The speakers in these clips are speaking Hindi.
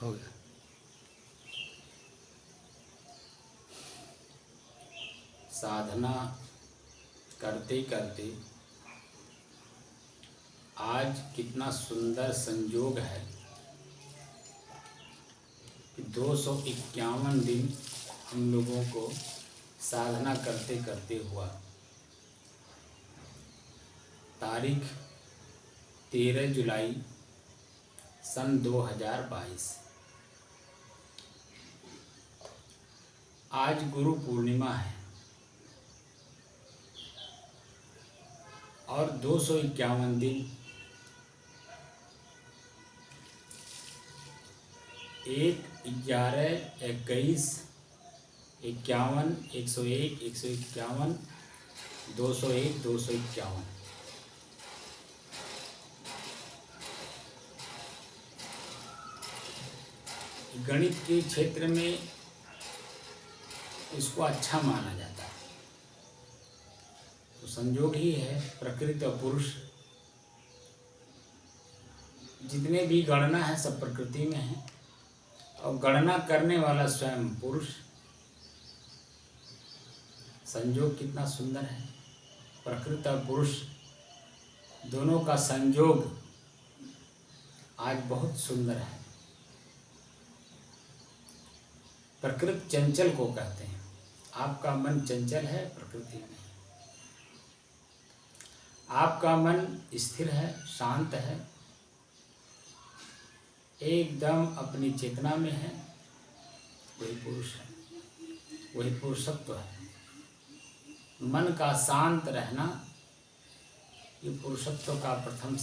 हो गया। साधना करते करते आज कितना सुंदर संयोग है कि 251 दिन हम लोगों को साधना करते करते हुआ। तारीख 13 जुलाई सन 2022। आज गुरु पूर्णिमा है और 251 दिन 1/11/21 51 101 151 201 251। गणित के क्षेत्र में इसको अच्छा माना जाता है। तो संयोग ही है, प्रकृति और पुरुष जितने भी गणना है सब प्रकृति में है और गणना करने वाला स्वयं पुरुष। संयोग कितना सुंदर है, प्रकृति और पुरुष दोनों का संयोग आज बहुत सुंदर है। प्रकृति चंचल को कहते हैं। आपका मन चंचल है प्रकृति में, आपका मन स्थिर है, शांत है, एकदम अपनी चेतना में है, वही पुरुष है, वही पुरुषत्व है। मन का शांत रहना ये पुरुषत्व का प्रथम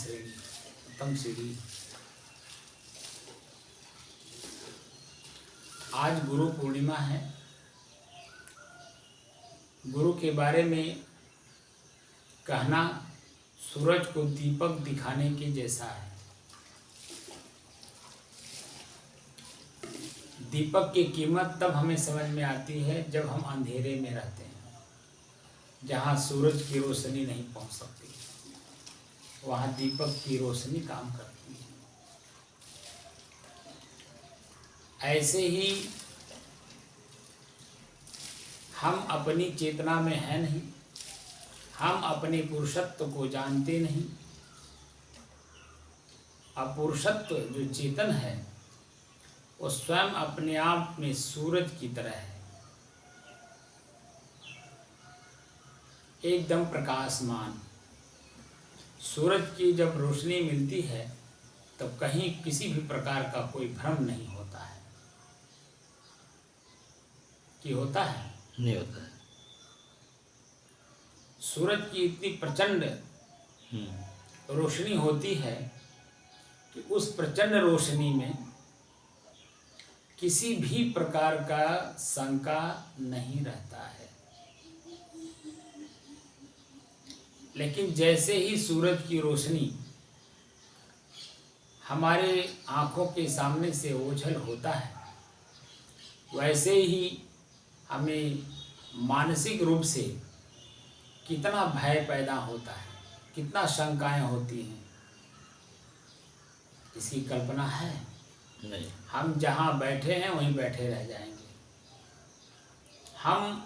सीढ़ी। आज गुरु पूर्णिमा है। गुरु के बारे में कहना सूरज को दीपक दिखाने के जैसा है। दीपक की कीमत तब हमें समझ में आती है जब हम अंधेरे में रहते हैं, जहाँ सूरज की रोशनी नहीं पहुँच सकती, वहाँ दीपक की रोशनी काम करती है। ऐसे ही हम अपनी चेतना में हैं नहीं, हम अपने पुरुषत्व को जानते नहीं। अपुरुषत्व जो चेतन है वो स्वयं अपने आप में सूरज की तरह है, एकदम प्रकाशमान। सूरज की जब रोशनी मिलती है तब कहीं किसी भी प्रकार का कोई भ्रम नहीं होता है। कि होता है? नहीं होता है। सूरज की इतनी प्रचंड रोशनी होती है कि उस प्रचंड रोशनी में किसी भी प्रकार का शंका नहीं रहता है। लेकिन जैसे ही सूरज की रोशनी हमारे आँखों के सामने से ओझल होता है, वैसे ही हमें मानसिक रूप से कितना भय पैदा होता है, कितना शंकाएं होती हैं। इसकी कल्पना है? नहीं। हम जहाँ बैठे हैं वहीं बैठे रह जाएंगे। हम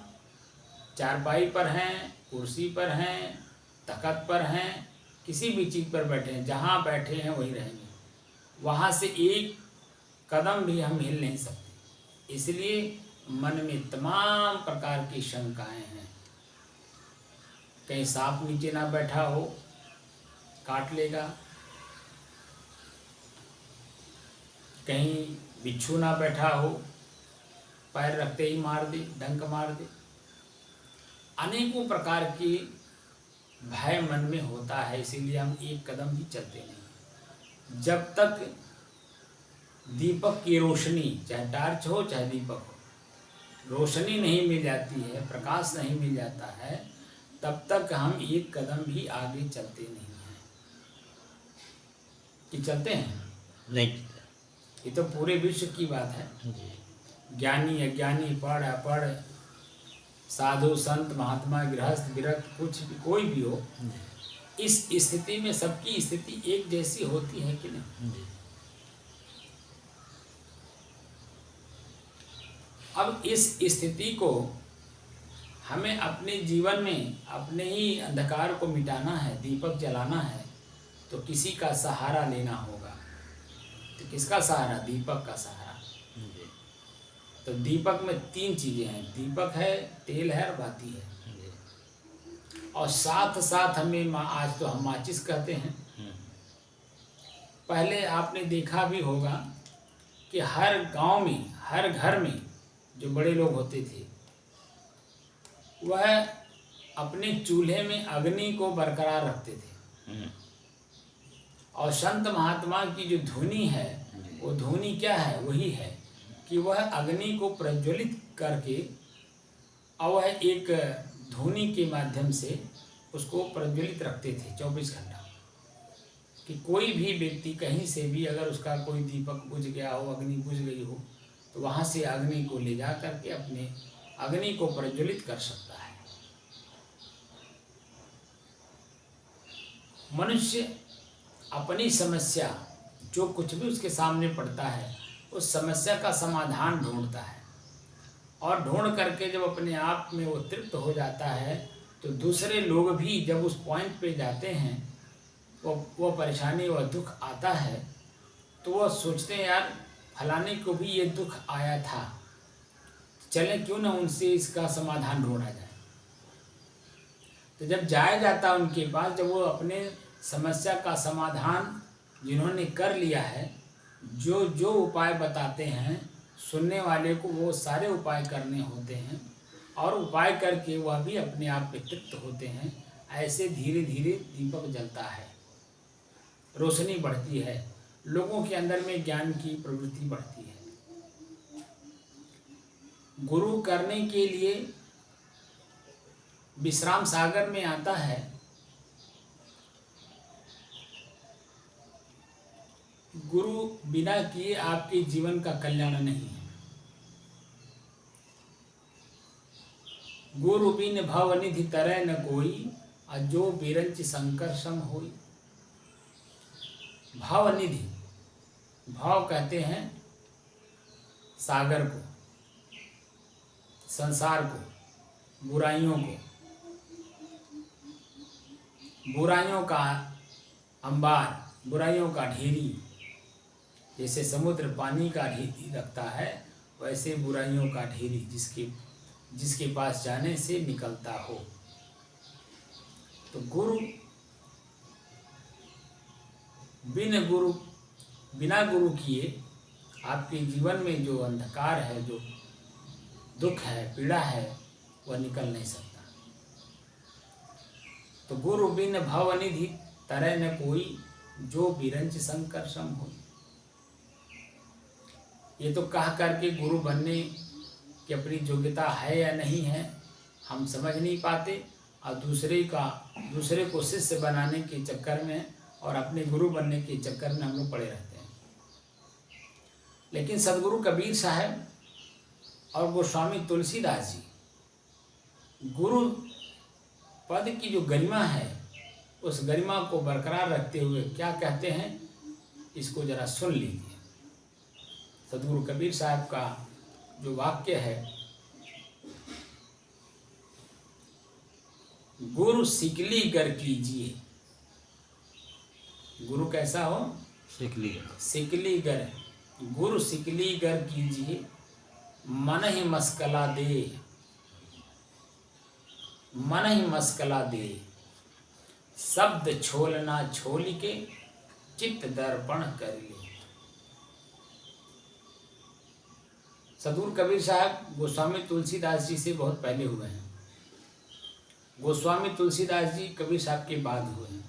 चारपाई पर हैं, कुर्सी पर हैं, तख्त पर हैं, किसी भी चीज़ पर बैठे हैं, जहाँ बैठे हैं वहीं रहेंगे। वहाँ से एक कदम भी हम हिल नहीं सकते। इसलिए मन में तमाम प्रकार की शंकाएं हैं। कहीं सांप नीचे ना बैठा हो, काट लेगा, कहीं बिच्छू ना बैठा हो, पैर रखते ही मार दे, डंक मार दे। अनेकों प्रकार की भय मन में होता है, इसीलिए हम एक कदम भी चलते नहीं। जब तक दीपक की रोशनी, चाहे टार्च हो चाहे दीपक हो, रोशनी नहीं मिल जाती है, प्रकाश नहीं मिल जाता है, तब तक हम एक कदम भी आगे चलते नहीं हैं। कि चलते हैं? नहीं। ये तो पूरे विश्व की बात है। ज्ञानी अज्ञानी, पढ़ अपढ़, साधु संत महात्मा गृहस्थ विरक्त, कुछ भी कोई भी हो, इस स्थिति में सबकी स्थिति एक जैसी होती है कि नहीं? अब इस स्थिति को हमें अपने जीवन में अपने ही अंधकार को मिटाना है, दीपक जलाना है, तो किसी का सहारा लेना होगा। तो किसका सहारा? दीपक का सहारा। जी। तो दीपक में 3 चीज़ें हैं, दीपक है, तेल है और बाती है। जी। और साथ साथ हमें आज तो हम माचिस कहते हैं। पहले आपने देखा भी होगा कि हर गांव में, हर घर में जो बड़े लोग होते थे वह अपने चूल्हे में अग्नि को बरकरार रखते थे। और संत महात्मा की जो धुनी है वो धुनी क्या है? वही है कि वह अग्नि को प्रज्वलित करके और वह एक धुनी के माध्यम से उसको प्रज्वलित रखते थे 24 घंटा, कि कोई भी व्यक्ति कहीं से भी अगर उसका कोई दीपक बुझ गया हो, अग्नि बुझ गई हो, तो वहाँ से अग्नि को ले जा करके अपने अग्नि को प्रज्वलित कर सकता है। मनुष्य अपनी समस्या, जो कुछ भी उसके सामने पड़ता है, उस समस्या का समाधान ढूंढता है, और ढूंढ करके जब अपने आप में वो तृप्त हो जाता है, तो दूसरे लोग भी जब उस पॉइंट पे जाते हैं, वो परेशानी, वह दुख आता है, तो वह सोचते हैं यार फलाने को भी ये दुख आया था, चलें क्यों ना उनसे इसका समाधान ढूंढा जाए। तो जब जाया जाता उनके पास, जब वो अपने समस्या का समाधान जिन्होंने कर लिया है, जो जो उपाय बताते हैं, सुनने वाले को वो सारे उपाय करने होते हैं, और उपाय करके वह भी अपने आप पे तृप्त होते हैं। ऐसे धीरे धीरे दीपक जलता है, रोशनी बढ़ती है, लोगों के अंदर में ज्ञान की प्रवृत्ति बढ़ती है। गुरु करने के लिए विश्राम सागर में आता है, गुरु बिना किए आपके जीवन का कल्याण नहीं है। गुरु बिन भव निधि तरह न कोई, अजो बिरंच शंकर सम होई। भव निधि, भाव कहते हैं सागर को, संसार को, बुराइयों को, बुराइयों का अंबार, बुराइयों का ढेरी। जैसे समुद्र पानी का ढेरी रखता है, वैसे बुराइयों का ढेरी जिसके पास जाने से निकलता हो। तो गुरु बिना गुरु किए आपके जीवन में जो अंधकार है, जो दुख है, पीड़ा है, वह निकल नहीं सकता। तो गुरु बिन भव निधि तरह न कोई, जो बिरंच शंकर सम होई। ये तो कह करके गुरु बनने की अपनी योग्यता है या नहीं है हम समझ नहीं पाते, और दूसरे को शिष्य बनाने के चक्कर में और अपने गुरु बनने के चक्कर में हम लोग पड़े रहते हैं। लेकिन सदगुरु कबीर साहब और गोस्वामी तुलसीदास जी गुरु पद की जो गरिमा है, उस गरिमा को बरकरार रखते हुए क्या कहते हैं, इसको जरा सुन लीजिए। सदगुरु कबीर साहब का जो वाक्य है, गुरु सिकली गर कीजिए। गुरु कैसा हो? सिकली गर। गुरु सिकली गर कीजिए, मन ही मस्कला दे, मन ही मस्कला दे। शब्द छोलना छोल के, चित्त दर्पण कर ले। सदगुरु कबीर साहब गोस्वामी तुलसीदास जी से बहुत पहले हुए हैं। गोस्वामी तुलसीदास जी कबीर साहब के बाद हुए हैं।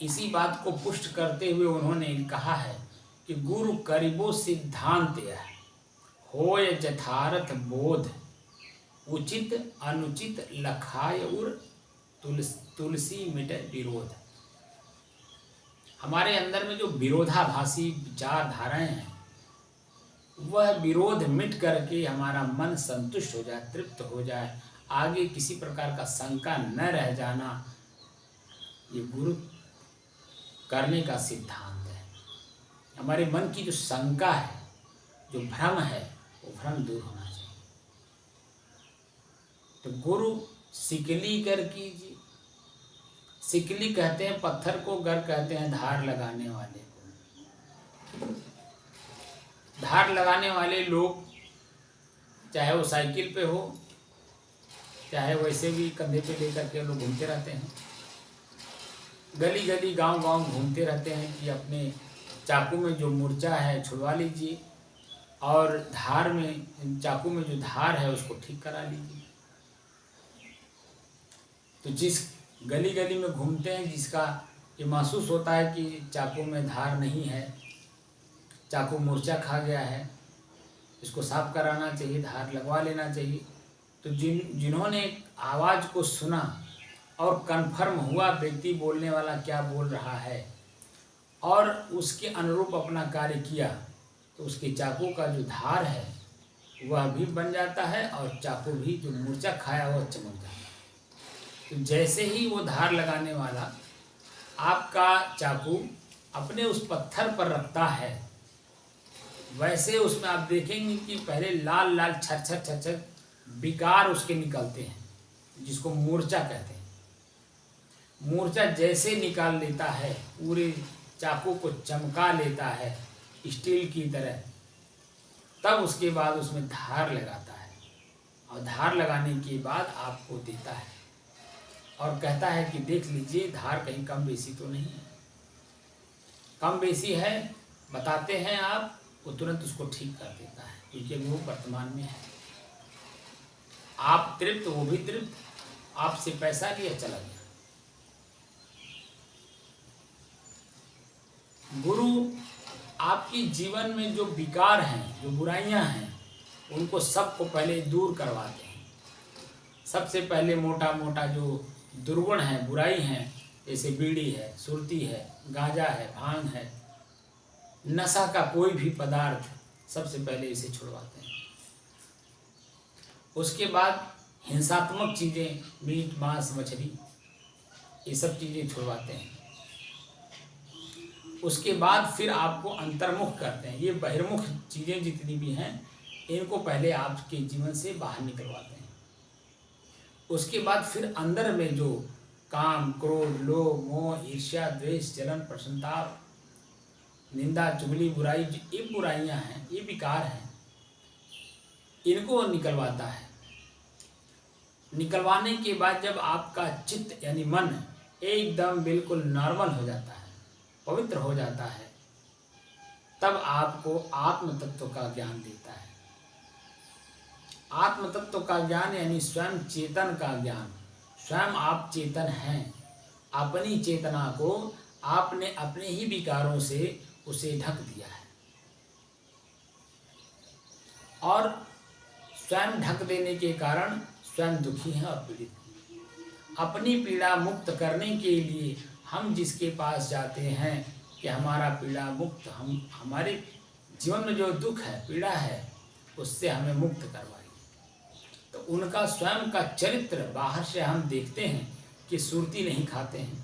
इसी बात को पुष्ट करते हुए उन्होंने कहा है कि गुरु करिबो सिद्धांत होय यथार्थ बोध, उचित अनुचित लखाय उर, तुलसी मिटे विरोध। हमारे अंदर में जो विरोधाभासी विचारधाराएं हैं, वह विरोध मिट करके हमारा मन संतुष्ट हो जाए, तृप्त हो जाए, आगे किसी प्रकार का शंका न रह जाना, ये गुरु करने का सिद्धांत है। हमारे मन की जो शंका है, जो भ्रम है, वो भ्रम दूर होना चाहिए। तो गुरु सिकली कर कीजिए। सिकली कहते हैं पत्थर को, गर कहते हैं धार लगाने वाले को। धार लगाने वाले लोग चाहे वो साइकिल पे हो, चाहे वैसे भी कंधे पे लेकर के लोग घूमते रहते हैं, गली गली गांव गांव घूमते रहते हैं कि अपने चाकू में जो मूर्छा है छुड़वा लीजिए और धार में, चाकू में जो धार है उसको ठीक करा लीजिए। तो जिस गली गली में घूमते हैं, जिसका ये महसूस होता है कि चाकू में धार नहीं है, चाकू मूर्छा खा गया है, इसको साफ कराना चाहिए, धार लगवा लेना चाहिए। तो जिन्होंने आवाज़ को सुना और कन्फर्म हुआ व्यक्ति बोलने वाला क्या बोल रहा है और उसके अनुरूप अपना कार्य किया, तो उसके चाकू का जो धार है वह भी बन जाता है और चाकू भी जो मूर्छा खाया हुआ चमक जाता है। तो जैसे ही वो धार लगाने वाला आपका चाकू अपने उस पत्थर पर रखता है, वैसे उसमें आप देखेंगे कि पहले लाल लाल छर छर विकार उसके निकलते हैं, जिसको मूर्छा कहते हैं। मूर्छा जैसे निकाल लेता है, पूरे चाकू को चमका लेता है स्टील की तरह, तब उसके बाद उसमें धार लगाता है और धार लगाने के बाद आपको देता है और कहता है कि देख लीजिए धार कहीं कम बेसी तो नहीं है। कम बेसी है बताते हैं आप, वो तुरंत उसको ठीक कर देता है, क्योंकि वो वर्तमान में है। आप तृप्त, वो भी तृप्त, आपसे पैसा लिया चला गया। गुरु आपकी जीवन में जो विकार हैं, जो बुराइयां हैं, उनको सबको पहले दूर करवाते हैं। सबसे पहले मोटा मोटा जो दुर्गुण है, बुराई हैं, जैसे बीड़ी है, सुरती है, गांजा है, भांग है, नशा का कोई भी पदार्थ, सबसे पहले इसे छुड़वाते हैं। उसके बाद हिंसात्मक चीज़ें, मीट मांस मछली, ये सब चीज़ें छुड़वाते हैं। उसके बाद फिर आपको अंतर्मुख करते हैं। ये बहिर्मुख चीज़ें जितनी भी हैं, इनको पहले आपके जीवन से बाहर निकलवाते हैं। उसके बाद फिर अंदर में जो काम, क्रोध, लोभ, मोह, ईर्ष्या, द्वेष, जलन, प्रसन्नताप, निंदा, चुगली, बुराई, ये बुराइयां हैं, ये विकार हैं, इनको निकलवाता है। निकलवाने के बाद जब आपका चित्त यानी मन एकदम बिल्कुल नॉर्मल हो जाता है, पवित्र हो जाता है, तब आपको आत्म तत्व का ज्ञान देता है। आत्म तत्व का ज्ञान यानी स्वयं चेतन का ज्ञान। स्वयं आप चेतन हैं, अपनी चेतना को आपने अपने ही विकारों से उसे ढक दिया है और स्वयं ढक देने के कारण स्वयं दुखी हैं और पीड़ित हैं। अपनी पीड़ा मुक्त करने के लिए हम जिसके पास जाते हैं कि हमारा पीड़ा मुक्त, हम हमारे जीवन में जो दुख है, पीड़ा है, उससे हमें मुक्त करवाइए। तो उनका स्वयं का चरित्र बाहर से हम देखते हैं कि सुरती नहीं खाते हैं,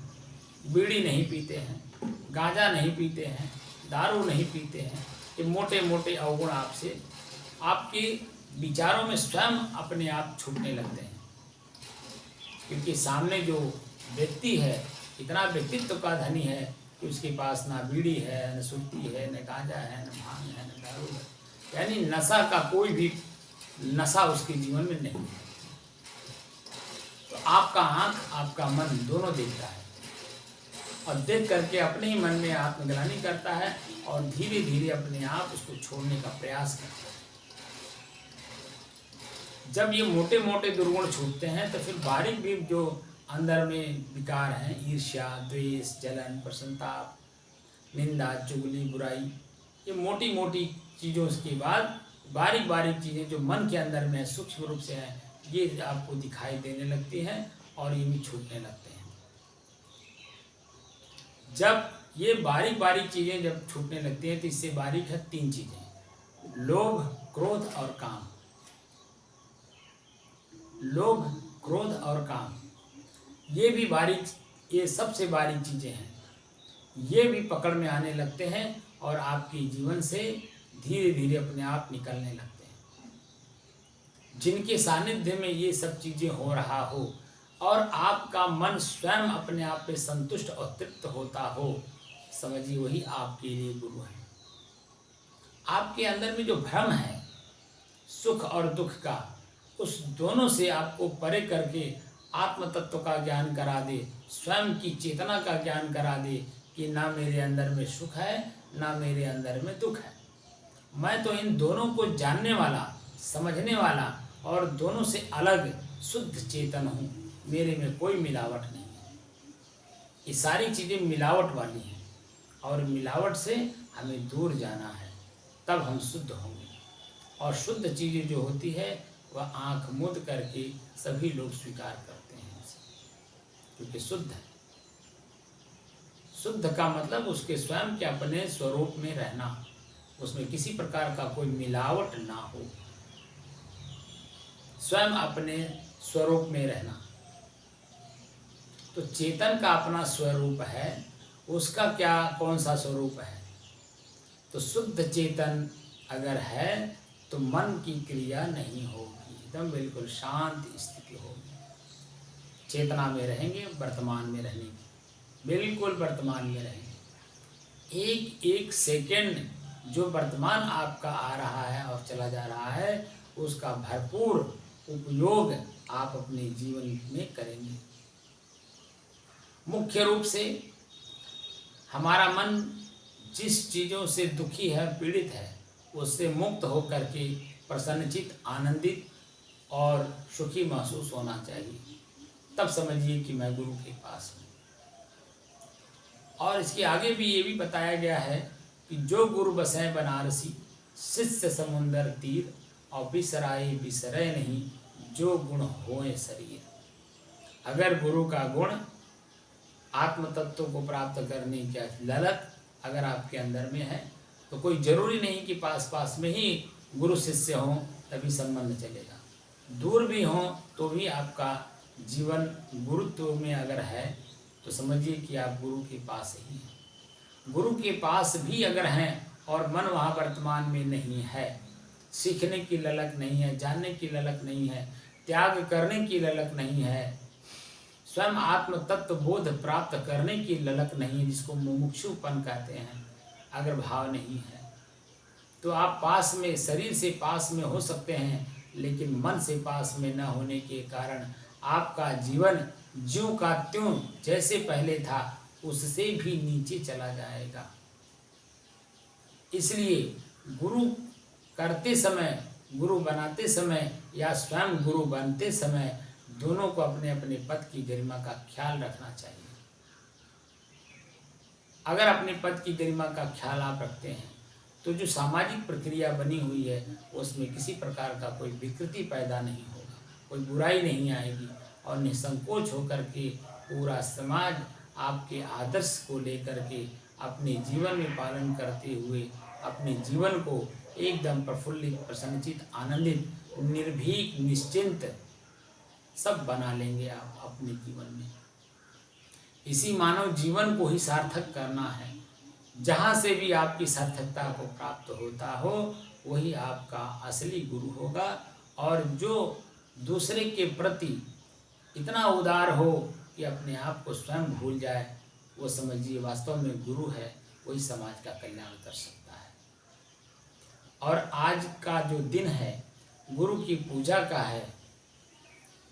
बीड़ी नहीं पीते हैं, गांजा नहीं पीते हैं, दारू नहीं पीते हैं। ये मोटे मोटे अवगुण आपसे, आपके विचारों में स्वयं अपने आप छूटने लगते हैं, क्योंकि सामने जो व्यक्ति है इतना व्यक्तित्व का धनी है कि उसके पास ना बीड़ी है, न सुरती है, न गांजा है, न भांग है, न दारू है, यानी नशा का कोई भी नशा उसके जीवन में नहीं है। तो आपका आँख, आपका मन दोनों देखता है और देख करके अपने ही मन में आत्मग्लानि करता है और धीरे धीरे अपने आप उसको छोड़ने का प्रयास करता है। जब ये मोटे मोटे दुर्गुण छूटते हैं तो फिर बारीक भी जो अंदर में विकार हैं, ईर्ष्या, द्वेष, जलन, प्रसन्नताप, निंदा, चुगली, बुराई, ये मोटी मोटी चीज़ों के बाद बारीक बारीक चीज़ें जो मन के अंदर में सूक्ष्म रूप से हैं, ये आपको दिखाई देने लगती हैं और ये भी छूटने लगते हैं। जब ये बारीक बारीक चीज़ें जब छूटने लगती हैं तो इससे बारीक है 3 चीज़ें: लोभ, क्रोध और काम। लोभ, क्रोध और काम, ये भी बारीक, ये सबसे बारीक चीज़ें हैं। ये भी पकड़ में आने लगते हैं और आपके जीवन से धीरे धीरे अपने आप निकलने लगते हैं। जिनके सानिध्य में ये सब चीज़ें हो रहा हो और आपका मन स्वयं अपने आप पे संतुष्ट और तृप्त होता हो, समझिए वही आपके लिए गुरु है। आपके अंदर में जो भ्रम है सुख और दुख का, उस दोनों से आपको परे करके आत्म तत्व का ज्ञान करा दे, स्वयं की चेतना का ज्ञान करा दे कि ना मेरे अंदर में सुख है ना मेरे अंदर में दुख है। मैं तो इन दोनों को जानने वाला, समझने वाला और दोनों से अलग शुद्ध चेतन हूँ, मेरे में कोई मिलावट नहीं है। ये सारी चीज़ें मिलावट वाली हैं और मिलावट से हमें दूर जाना है, तब हम शुद्ध होंगे। और शुद्ध चीज़ें जो होती है वह आँख मूंद करके सभी लोग स्वीकार करते हैं इसे, क्योंकि शुद्ध है। शुद्ध का मतलब उसके स्वयं के अपने स्वरूप में रहना, उसमें किसी प्रकार का कोई मिलावट ना हो, स्वयं अपने स्वरूप में रहना। तो चेतन का अपना स्वरूप है, उसका क्या कौन सा स्वरूप है? तो शुद्ध चेतन अगर है तो मन की क्रिया नहीं होगी, एकदम बिल्कुल शांत स्थिति होगी। चेतना में रहेंगे, वर्तमान में रहने की, बिल्कुल वर्तमान में रहेंगे। एक एक सेकंड जो वर्तमान आपका आ रहा है और चला जा रहा है, उसका भरपूर उपयोग आप अपने जीवन में करेंगे। मुख्य रूप से हमारा मन जिस चीज़ों से दुखी है, पीड़ित है, उससे मुक्त होकर के प्रसन्नचित, आनंदित और सुखी महसूस होना चाहिए। तब समझिए कि मैं गुरु के पास हूँ। और इसके आगे भी ये भी बताया गया है कि जो गुरु बसें बनारसी, शिष्य समुंदर तीर, और बिसराए बिसरे नहीं, जो गुण होए शरीर। अगर गुरु का गुण, आत्म तत्व को प्राप्त करने की ललक अगर आपके अंदर में है, तो कोई जरूरी नहीं कि पास पास में ही गुरु शिष्य हों तभी संबंध चलेगा। दूर भी हों तो भी आपका जीवन गुरुत्व में अगर है तो समझिए कि आप गुरु के पास ही हैं। गुरु के पास भी अगर हैं और मन वहाँ वर्तमान में नहीं है, सीखने की ललक नहीं है, जानने की ललक नहीं है, त्याग करने की ललक नहीं है, स्वयं आत्म तत्व बोध प्राप्त करने की ललक नहीं है, जिसको मुमुक्षुपन कहते हैं, अगर भाव नहीं है, तो आप पास में, शरीर से पास में हो सकते हैं, लेकिन मन से पास में न होने के कारण आपका जीवन ज्यों का त्यों जैसे पहले था उससे भी नीचे चला जाएगा। इसलिए गुरु करते समय, गुरु बनाते समय या स्वयं गुरु बनते समय दोनों को अपने अपने पद की गरिमा का ख्याल रखना चाहिए। अगर अपने पद की गरिमा का ख्याल आप रखते हैं तो जो सामाजिक प्रक्रिया बनी हुई है उसमें किसी प्रकार का कोई विकृति पैदा नहीं होगा, कोई बुराई नहीं आएगी और निसंकोच होकर के पूरा समाज आपके आदर्श को लेकर के अपने जीवन में पालन करते हुए अपने जीवन को एकदम प्रफुल्लित, प्रसन्नचित, आनंदित, निर्भीक, निश्चिंत सब बना लेंगे आप अपने जीवन में। इसी मानव जीवन को ही सार्थक करना है। जहाँ से भी आपकी सार्थकता को प्राप्त होता हो वही आपका असली गुरु होगा। और जो दूसरे के प्रति इतना उदार हो कि अपने आप को स्वयं भूल जाए, वो समझिए वास्तव में गुरु है, वही समाज का कल्याण कर सकता है। और आज का जो दिन है गुरु की पूजा का है,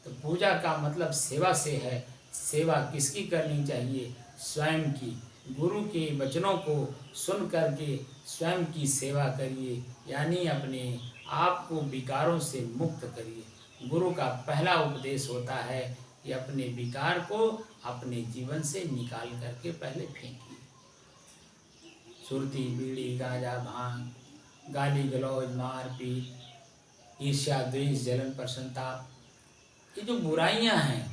तो पूजा का मतलब सेवा से है। सेवा किसकी करनी चाहिए? स्वयं की। गुरु के वचनों को सुन करके स्वयं की सेवा करिए, यानी अपने आप को विकारों से मुक्त करिए। गुरु का पहला उपदेश होता है कि अपने विकार को अपने जीवन से निकाल करके पहले फेंकिए। सुरती, बीड़ी, गांजा, भांग, गाली गलौज, मारपीट, ईर्ष्या, द्वेष, जलन, प्रसन्नता, ये जो बुराइयां हैं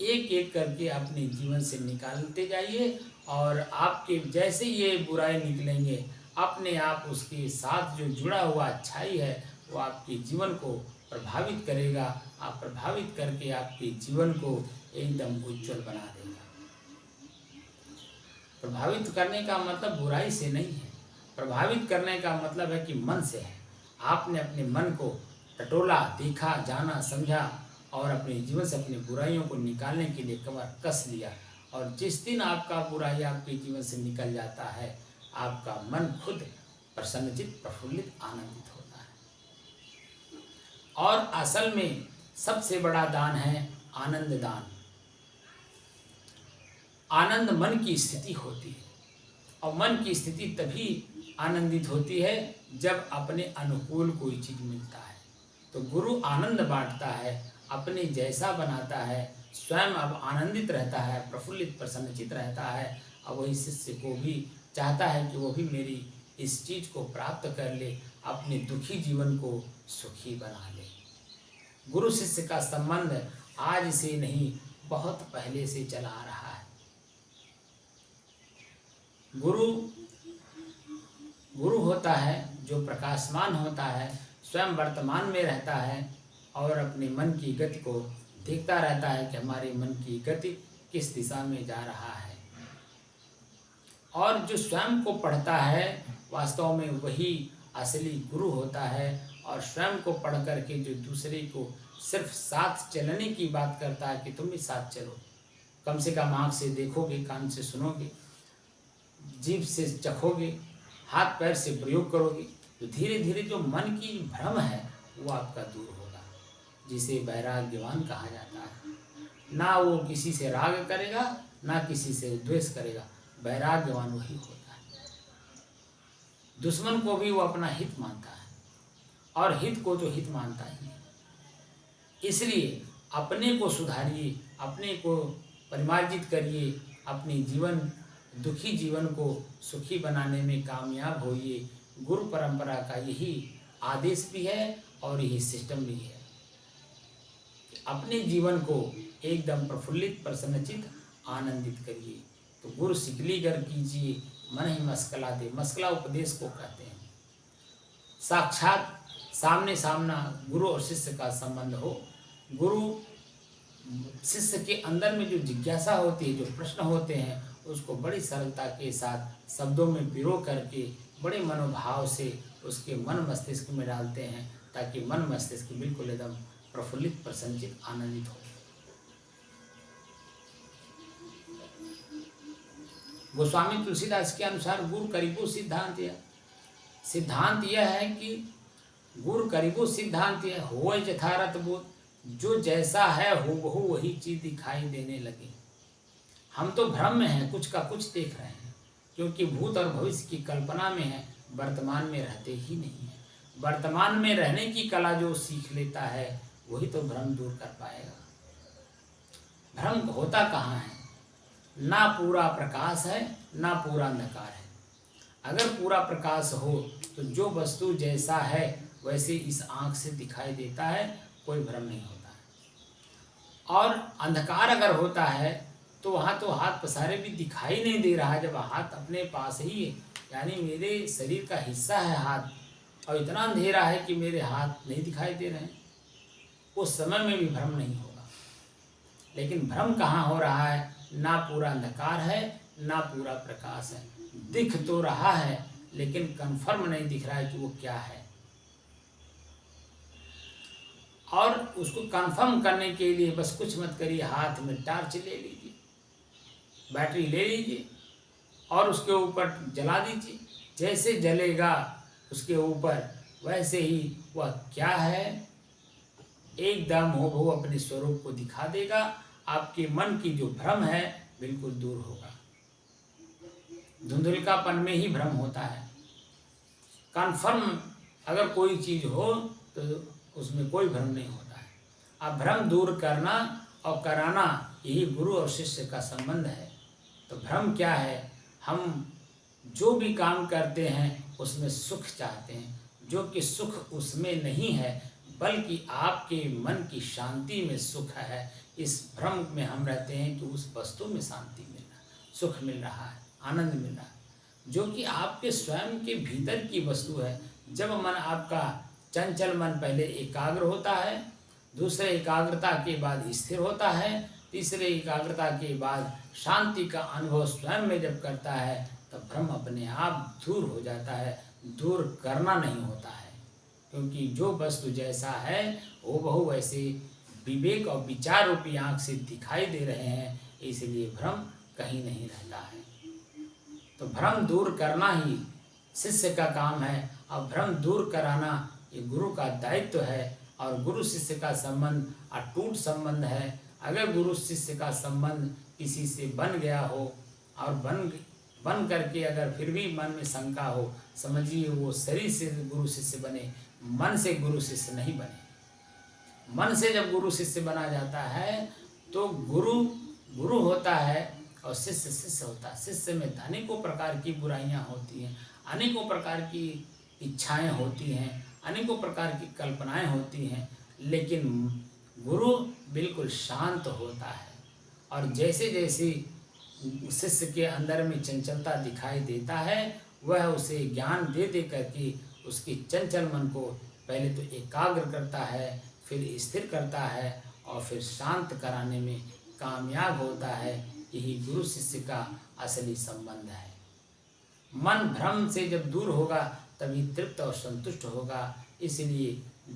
एक एक करके अपने जीवन से निकालते जाइए। और आपके जैसे ये बुराई निकलेंगे, अपने आप उसके साथ जो जुड़ा हुआ अच्छाई है वो आपके जीवन को प्रभावित करेगा। आप प्रभावित करके आपके जीवन को एकदम उज्जवल बना देगा। प्रभावित करने का मतलब बुराई से नहीं है, प्रभावित करने का मतलब है कि मन से है। आपने अपने मन को टटोला, देखा, जाना, समझा और अपने जीवन से अपनी बुराइयों को निकालने के लिए कमर कस लिया। और जिस दिन आपका बुराई आपके जीवन से निकल जाता है, आपका मन खुद प्रसन्नचित, प्रफुल्लित, आनंदित होता है। और असल में सबसे बड़ा दान है आनंद दान। आनंद मन की स्थिति होती है, और मन की स्थिति तभी आनंदित होती है जब अपने अनुकूल कोई चीज़ मिलता है। तो गुरु आनंद बांटता है, अपने जैसा बनाता है, स्वयं अब आनंदित रहता है, प्रफुल्लित, प्रसन्नचित रहता है। और वही शिष्य को भी चाहता है कि वो भी मेरी इस चीज़ को प्राप्त कर ले, अपने दुखी जीवन को सुखी बना ले। गुरु शिष्य का संबंध आज से नहीं, बहुत पहले से चला आ रहा है। गुरु होता है जो प्रकाशमान होता है, स्वयं वर्तमान में रहता है और अपने मन की गति को देखता रहता है कि हमारे मन की गति किस दिशा में जा रहा है। और जो स्वयं को पढ़ता है, वास्तव में वही असली गुरु होता है। और स्वयं को पढ़ करके जो दूसरे को सिर्फ साथ चलने की बात करता है कि तुम भी साथ चलो, कम से कम आँख से देखोगे, कान से सुनोगे, जीभ से चखोगे, हाथ पैर से प्रयोग करोगे, तो धीरे धीरे जो मन की भ्रम है वो आपका दूर होगा, जिसे वैराग्यवान कहा जाता है। ना वो किसी से राग करेगा, ना किसी से द्वेष करेगा। वैराग्यवान वही होता है। दुश्मन को भी वो अपना हित मानता है, और हित को जो हित मानता ही है। इसलिए अपने को सुधारिए, अपने को परिमार्जित करिए, अपने दुखी जीवन को सुखी बनाने में कामयाब होइए। गुरु परंपरा का यही आदेश भी है और यही सिस्टम भी है। अपने जीवन को एकदम प्रफुल्लित, प्रसन्नचित, आनंदित करिए। तो गुरु सिकलीगर कीजिए, मन ही मस्कला दे। मस्कला उपदेश को कहते हैं। साक्षात सामने सामना गुरु और शिष्य का संबंध हो। गुरु शिष्य के अंदर में जो जिज्ञासा होती है, जो प्रश्न होते हैं, उसको बड़ी सरलता के साथ शब्दों में पिरो करके बड़े मनोभाव से उसके मन मस्तिष्क में डालते हैं, ताकि मन मस्तिष्क बिल्कुल एकदम प्रफुल्लित, प्रसन्नचित, आनंदित हो। गोस्वामी तुलसीदास के अनुसार गुरु करीबो सिद्धांत यह है कि गुरु करीबो सिद्धांत यह हो यथारथ बोध। जो जैसा है हूबहू वही चीज दिखाई देने लगे। हम तो भ्रम में हैं, कुछ का कुछ देख रहे हैं, क्योंकि भूत और भविष्य की कल्पना में है, वर्तमान में रहते ही नहीं है। वर्तमान में रहने की कला जो सीख लेता है वही तो भ्रम दूर कर पाएगा। भ्रम होता कहाँ है? ना पूरा प्रकाश है, ना पूरा अंधकार है। अगर पूरा प्रकाश हो तो जो वस्तु जैसा है वैसे इस आँख से दिखाई देता है, कोई भ्रम नहीं होता है। और अंधकार अगर होता है तो वहाँ तो हाथ पसारे भी दिखाई नहीं दे रहा है, जब हाथ अपने पास ही है, यानी मेरे शरीर का हिस्सा है हाथ, और इतना अंधेरा है कि मेरे हाथ नहीं दिखाई दे रहे हैं, उस समय में भी भ्रम नहीं होगा। लेकिन भ्रम कहाँ हो रहा है? ना पूरा अंधकार है, ना पूरा प्रकाश है। दिख तो रहा है लेकिन कंफर्म नहीं दिख रहा है कि वो क्या है। और उसको कंफर्म करने के लिए बस कुछ मत करिए, हाथ में टार्च ले लीजिए, बैटरी ले लीजिए और उसके ऊपर जला दीजिए। जैसे जलेगा उसके ऊपर, वैसे ही वह क्या है एकदम हूबहू अपने स्वरूप को दिखा देगा। आपके मन की जो भ्रम है बिल्कुल दूर होगा। धुंधलकापन में ही भ्रम होता है। कन्फर्म अगर कोई चीज़ हो तो उसमें कोई भ्रम नहीं होता है। अब भ्रम दूर करना और कराना, यही गुरु और शिष्य का संबंध है। तो भ्रम क्या है? हम जो भी काम करते हैं उसमें सुख चाहते हैं, जो कि सुख उसमें नहीं है, बल्कि आपके मन की शांति में सुख है। इस भ्रम में हम रहते हैं कि उस वस्तु में शांति मिल रहा है, सुख मिल रहा है, आनंद मिल रहा है, जो कि आपके स्वयं के भीतर की वस्तु है। जब मन आपका चंचल मन पहले एकाग्र होता है, दूसरे एकाग्रता के बाद स्थिर होता है, तीसरे एकाग्रता के बाद शांति का अनुभव स्वयं में जब करता है, तब भ्रम अपने आप दूर हो जाता है। दूर करना नहीं होता है, क्योंकि जो वस्तु जैसा है वो बहु वैसे विवेक और विचार रूपी आँख से दिखाई दे रहे हैं, इसलिए भ्रम कहीं नहीं रहता है। तो भ्रम दूर करना ही शिष्य का काम है और भ्रम दूर कराना ये गुरु का दायित्व है। और गुरु शिष्य का संबंध अटूट संबंध है। अगर गुरु शिष्य का संबंध किसी से बन गया हो और बन करके अगर फिर भी मन में शंका हो, समझिए वो शरीर से गुरु शिष्य बने, मन से गुरु शिष्य नहीं बने। मन से जब गुरु शिष्य बना जाता है तो गुरु गुरु होता है और शिष्य शिष्य होता है। शिष्य में अनेकों प्रकार की बुराइयां होती हैं, अनेकों प्रकार की इच्छाएं होती हैं, अनेकों प्रकार की कल्पनाएं होती हैं, लेकिन गुरु बिल्कुल शांत होता है। और जैसे जैसे शिष्य के अंदर में चंचलता दिखाई देता है, वह उसे ज्ञान दे दे करके उसकी चंचल मन को पहले तो एकाग्र करता है, फिर स्थिर करता है और फिर शांत कराने में कामयाब होता है। यही गुरु शिष्य का असली संबंध है। मन भ्रम से जब दूर होगा तभी तृप्त और संतुष्ट होगा। इसलिए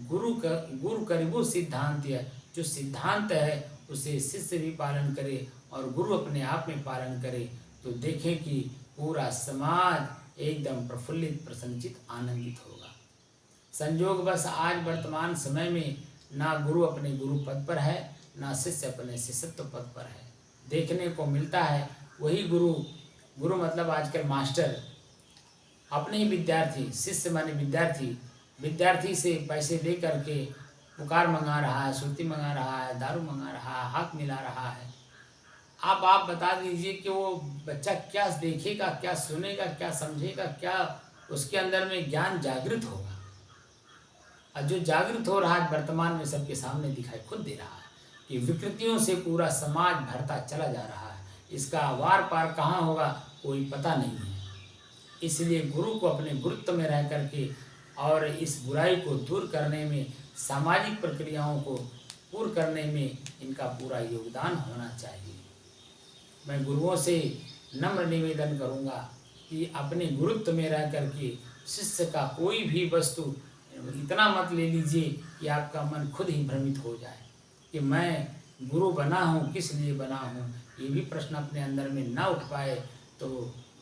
गुरु करीबू सिद्धांत है, जो सिद्धांत है उसे शिष्य भी पालन करे और गुरु अपने आप में पालन करे, तो देखें कि पूरा समाज एकदम प्रफुल्लित प्रसन्नचित आनंदित होगा। संयोग बस आज वर्तमान समय में ना गुरु अपने गुरु पद पर है, ना शिष्य अपने शिष्यत्व पद पर है। देखने को मिलता है वही गुरु मतलब आजकल मास्टर अपने ही विद्यार्थी, शिष्य माने विद्यार्थी से पैसे दे करके पुकार मंगा रहा है, सुरती मंगा रहा है, दारू मंगा रहा है, हाथ मिला रहा है। आप बता दीजिए कि वो बच्चा क्या देखेगा, क्या सुनेगा, क्या समझेगा, क्या उसके अंदर में ज्ञान जागृत होगा। और जो जागृत हो रहा है वर्तमान में सबके सामने दिखाई खुद दे रहा है कि विकृतियों से पूरा समाज भरता चला जा रहा है। इसका वार पार कहाँ होगा कोई पता नहीं है। इसलिए गुरु को अपने गुरुत्व में रह करके और इस बुराई को दूर करने में, सामाजिक प्रक्रियाओं को पूर्ण करने में इनका पूरा योगदान होना चाहिए। मैं गुरुओं से नम्र निवेदन करूंगा कि अपने गुरुत्व में रह करके शिष्य का कोई भी वस्तु इतना मत ले लीजिए कि आपका मन खुद ही भ्रमित हो जाए कि मैं गुरु बना हूँ, किस लिए बना हूँ। ये भी प्रश्न अपने अंदर में ना उठ पाए तो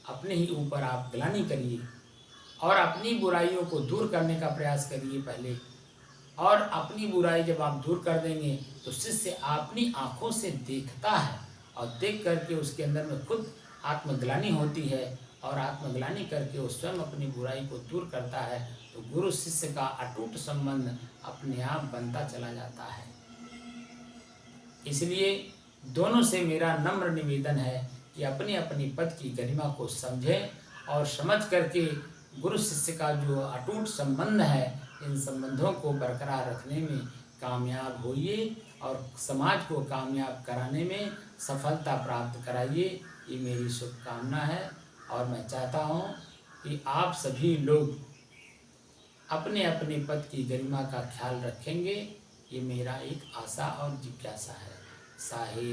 अपने ही ऊपर आप ग्लानि करिए और अपनी बुराइयों को दूर करने का प्रयास करिए पहले। और अपनी बुराई जब आप दूर कर देंगे तो शिष्य अपनी आँखों से देखता है और देख करके उसके अंदर में खुद आत्मग्लानि होती है और आत्मग्लानि करके वो स्वयं अपनी बुराई को दूर करता है। तो गुरु शिष्य का अटूट संबंध अपने आप बनता चला जाता है। इसलिए दोनों से मेरा नम्र निवेदन है कि अपनी अपनी पद की गरिमा को समझें और समझ करके गुरु शिष्य का जो अटूट संबंध है, इन संबंधों को बरकरार रखने में कामयाब होइए और समाज को कामयाब कराने में सफलता प्राप्त कराइए। ये मेरी शुभकामना है और मैं चाहता हूँ कि आप सभी लोग अपने अपने पद की गरिमा का ख्याल रखेंगे। ये मेरा एक आशा और जिज्ञासा है। साहे